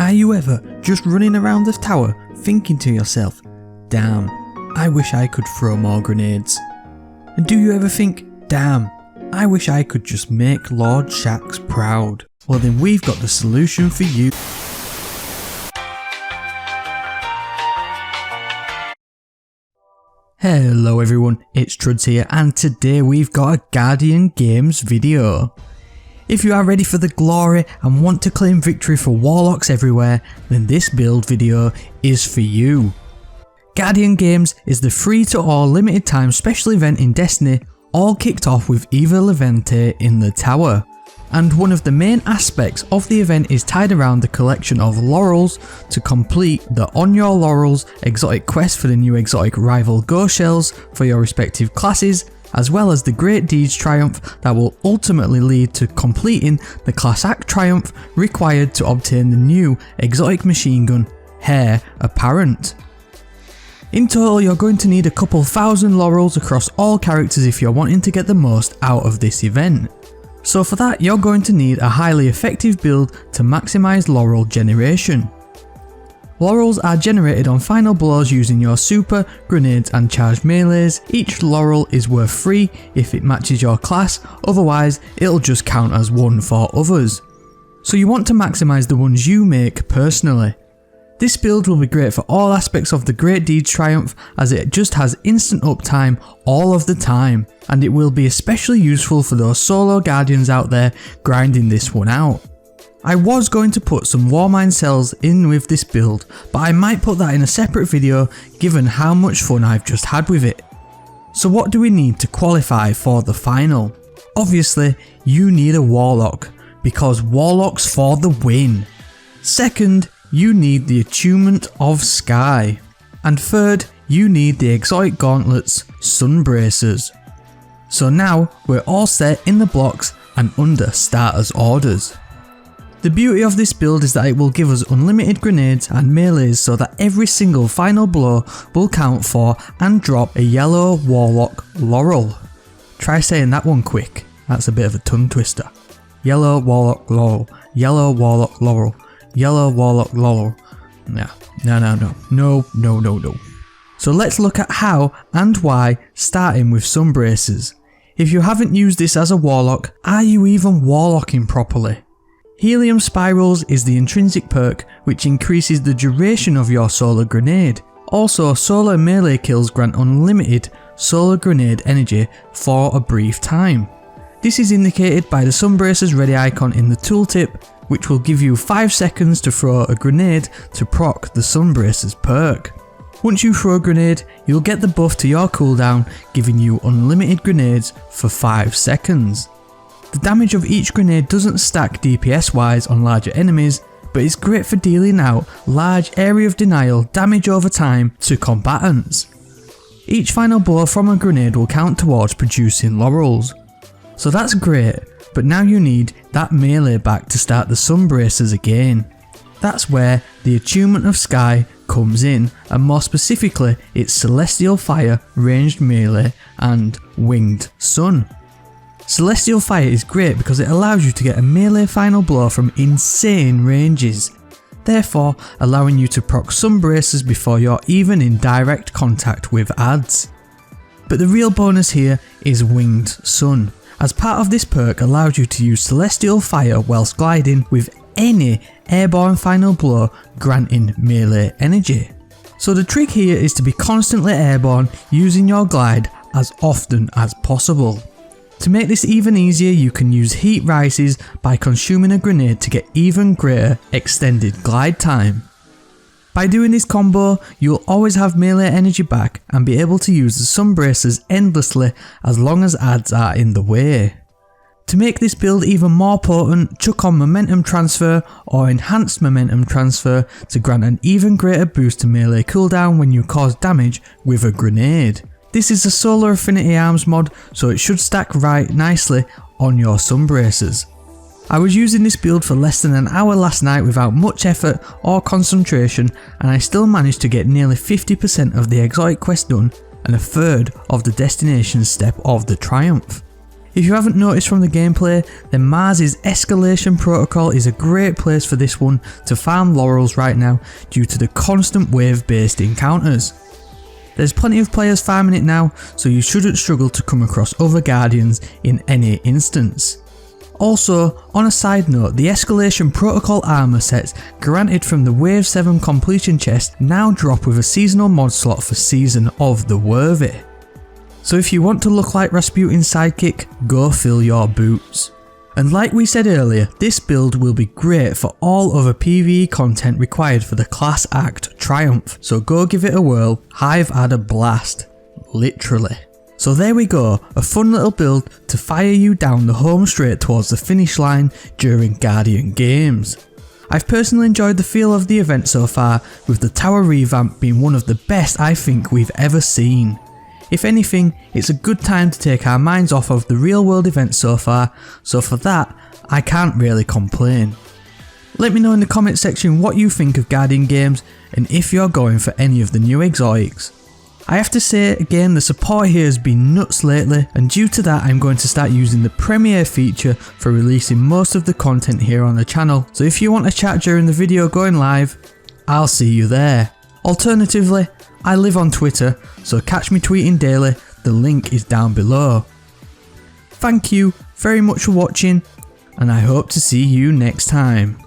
Are you ever just running around the tower thinking to yourself, damn, I wish I could throw more grenades? And do you ever think, damn, I wish I could just make Lord Shax proud? Well then we've got the solution for you. Hello everyone, it's Truds here and today we've got a Guardian Games video. If you are ready for the glory and want to claim victory for Warlocks everywhere, then this build video is for you. Guardian Games is the free to all limited time special event in Destiny, all kicked off with Eva Levante in the tower. And one of the main aspects of the event is tied around the collection of laurels to complete the On Your Laurels exotic quest for the new exotic rival ghost shells for your respective classes, as well as the Great Deeds Triumph that will ultimately lead to completing the Class Act Triumph required to obtain the new exotic machine gun, Heir Apparent. In total you're going to need a couple thousand laurels across all characters if you're wanting to get the most out of this event. So for that you're going to need a highly effective build to maximise laurel generation. Laurels are generated on final blows using your super, grenades and charged melees. Each laurel is worth 3 if it matches your class, otherwise it'll just count as 1 for others. So you want to maximise the ones you make personally. This build will be great for all aspects of the Great Deeds Triumph as it just has instant uptime all of the time, and it will be especially useful for those solo guardians out there grinding this one out. I was going to put some Warmind cells in with this build, but I might put that in a separate video given how much fun I've just had with it. So what do we need to qualify for the final? Obviously you need a Warlock, because Warlocks for the win. Second, you need the Attunement of Sky. And third, you need the exotic gauntlets, Sun Bracers. So now we're all set in the blocks and under starters orders. The beauty of this build is that it will give us unlimited grenades and melees so that every single final blow will count for and drop a yellow Warlock Laurel. Try saying that one quick, that's a bit of a tongue twister. Yellow Warlock Laurel, yellow Warlock Laurel, yellow Warlock Laurel. No. So let's look at how and why, starting with Sun Bracers. If you haven't used this as a Warlock, are you even Warlocking properly? Helium Spirals is the intrinsic perk which increases the duration of your solar grenade. Also, solar melee kills grant unlimited solar grenade energy for a brief time. This is indicated by the Sun Bracers ready icon in the tooltip, which will give you 5 seconds to throw a grenade to proc the Sun Bracers perk. Once you throw a grenade, you'll get the buff to your cooldown, giving you unlimited grenades for 5 seconds. The damage of each grenade doesn't stack DPS wise on larger enemies, but is great for dealing out large area of denial damage over time to combatants. Each final blow from a grenade will count towards producing laurels. So that's great, but now you need that melee back to start the Sun Bracers again. That's where the Attunement of Sky comes in, and more specifically its Celestial Fire, Ranged Melee and Winged Sun. Celestial Fire is great because it allows you to get a melee final blow from insane ranges, therefore allowing you to proc Sun Bracers before you're even in direct contact with adds. But the real bonus here is Winged Sun, as part of this perk allows you to use Celestial Fire whilst gliding with any airborne final blow granting melee energy. So the trick here is to be constantly airborne using your glide as often as possible. To make this even easier, you can use heat rises by consuming a grenade to get even greater extended glide time. By doing this combo, you'll always have melee energy back and be able to use the Sun Bracers endlessly as long as adds are in the way. To make this build even more potent, chuck on Momentum Transfer or Enhanced Momentum Transfer to grant an even greater boost to melee cooldown when you cause damage with a grenade. This is a Solar Affinity Arms mod, so it should stack right nicely on your Sun Bracers. I was using this build for less than an hour last night without much effort or concentration, and I still managed to get nearly 50% of the exotic quest done and a third of the destination step of the Triumph. If you haven't noticed from the gameplay, then Mars's Escalation Protocol is a great place for this one to farm laurels right now due to the constant wave based encounters. There's plenty of players farming it now, so you shouldn't struggle to come across other guardians in any instance. Also, on a side note, the Escalation Protocol armour sets granted from the Wave 7 completion chest now drop with a seasonal mod slot for Season of the Worthy. So if you want to look like Rasputin's sidekick, go fill your boots. And like we said earlier, this build will be great for all other PvE content required for the Class Act Triumph, so go give it a whirl. I've had a blast. Literally. So there we go, a fun little build to fire you down the home straight towards the finish line during Guardian Games. I've personally enjoyed the feel of the event so far, with the tower revamp being one of the best I think we've ever seen. If anything, it's a good time to take our minds off of the real world event so far, so for that, I can't really complain. Let me know in the comment section what you think of Guardian Games and if you're going for any of the new exotics. I have to say again, the support here has been nuts lately, and due to that I'm going to start using the Premiere feature for releasing most of the content here on the channel, so if you want to chat during the video going live, I'll see you there. Alternatively, I live on Twitter, so catch me tweeting daily, the link is down below. Thank you very much for watching, and I hope to see you next time.